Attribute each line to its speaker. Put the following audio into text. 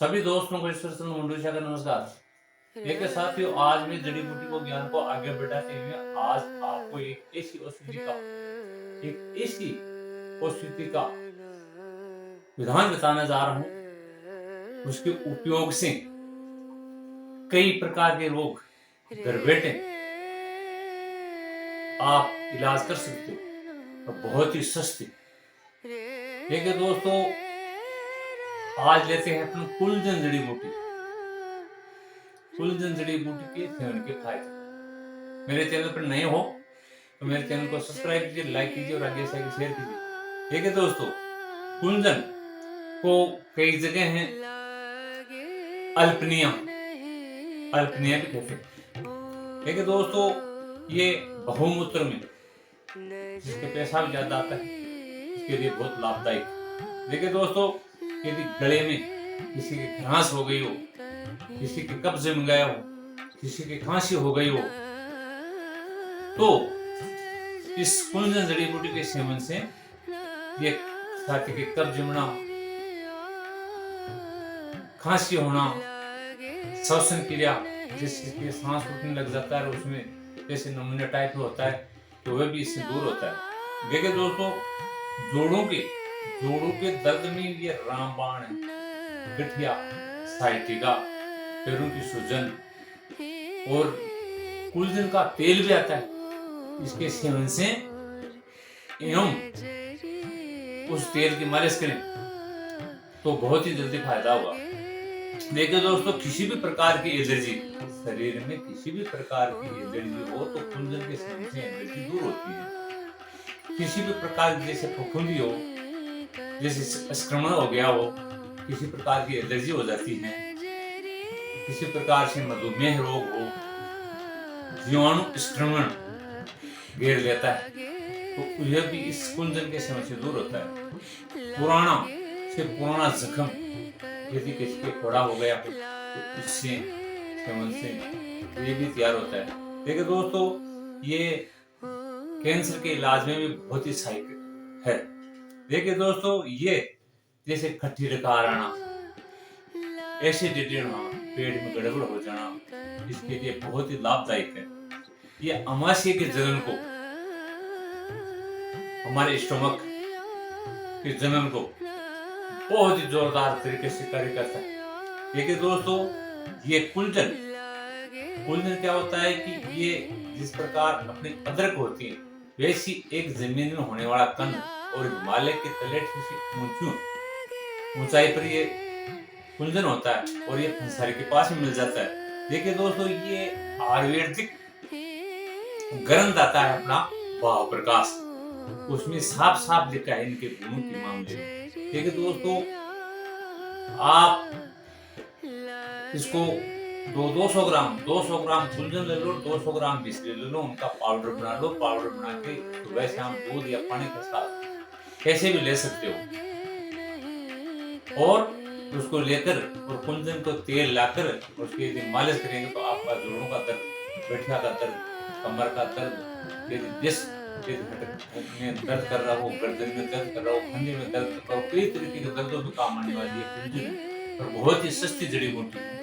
Speaker 1: सभी दोस्तों को ईश्वर चंद्र मुंडूचा का नमस्कार। देखिए साथियों, आज मैं जड़ी बूटी को ज्ञान को आगे बढ़ाते हुए आज आपको एक ऐसी औषधि का विधान बताने जा रहा हूँ। उसके उपयोग से कई प्रकार के रोग घर बैठे आप इलाज कर सकते हो और बहुत ही सस्ती। देखिए दोस्तों, आज लेते हैं अपन कुलजन जड़ी बूटी। कुलजन जड़ी बूटी के सेवन के फायदे। मेरे चैनल पर नए हो तो मेरे चैनल को सब्सक्राइब कीजिए, लाइक कीजिए और आगे से आगे शेयर कीजिए। देखिए दोस्तों, कुंजन को कई जगह हैं अल्पनिया अल्पनिया भी कहते हैं। देखिए दोस्तों, ये बहुमूत्र में जिसके पेशाब ज्यादा आता है उसके लिए बहुत लाभदायक। देखिए दोस्तों, यदि गले में किसी की खराश हो गई हो, किसी के कब्ज में गया हो, किसी की खांसी हो गई हो, तो इस कुंजन जड़ी बूटी के सेवन से ये छाती के कब्ज होना, खांसी होना, श्वसन क्रिया जिससे सांस उठने लग जाता है, उसमें जैसे नमूनिया टाइप में होता है, तो वह भी इससे दूर होता है। देखिए दोस्तों, जोड़ों के दर्द में ये रामबाण है, गठिया, साइटिका, पैरों की सूजन और कुलजन का तेल भी आता है इसके सेवन से, एवं उस तेल की मालिश करें तो बहुत ही जल्दी फायदा होगा। देखिए दोस्तों, किसी भी प्रकार की एलर्जी, शरीर में किसी भी प्रकार की एलर्जी हो तो कुंजन के सेवन से एलर्जी दूर होती है। किसी भी प्रकार की जैसे फफूंदी हो, जैसे संक्रमण हो गया हो, किसी प्रकार की एलर्जी हो जाती है, किसी प्रकार से मधुमेह रोग हो, जीवाणु संक्रमण घेर लेता है, तो यह भी इस कुंजन के सेवन से दूर होता है। पुराना जख्म यदि किसी के फोड़ा हो गया हो तो इससे सेवन से ये भी तैयार होता है। देखिए दोस्तों, ये कैंसर के इलाज में भी बहुत ही सहायक है। देखिए दोस्तों, ये जैसे खट्टी डकार आना, एसिडिटी होना, पेट में गड़बड़ हो जाना, इसके लिए बहुत ही लाभदायक है। ये अमाशय के जलन को, हमारे स्टोमक के जलन को बहुत ही जोरदार तरीके से कार्य करता है। देखिए दोस्तों, ये कुलजन क्या होता है कि ये जिस प्रकार अपनी अदरक होती है, वैसी एक जमीन में होने वाला कंद और हिमालय के तलेट की ऊंचाई पर ये कुलजन होता है और ये फंसारी के पास में मिल जाता है। देखिए दोस्तों, ये आयुर्वेदिक ग्रंथ आता है अपना भाव प्रकाश, उसमें साफ लिखा है इनके गुणों के मामले में। देखिए दोस्तों, आप इसको 200 ग्राम कुलजन ले लो, 200 ग्राम बिस्किट ले लो, उनका पाउडर बना लो। पाउडर बना के सुबह शाम दूध या पानी के साथ कैसे भी ले सकते हो, और उसको लेकर और कुलजन को तेल लाकर उसकी यदि मालिश करेंगे तो आपका जोड़ों का दर्द, गठिया का दर्द, कमर का दर्द, यदि जिस में दर्द कर रहा हो, गर्दन में दर्द कर रहा हो, फंदे में दर्द कर रहा हो, कई तरीके के दर्दों में काम आने वाली है कुलजन, और बहुत ही सस्ती जड़ी बूटी है।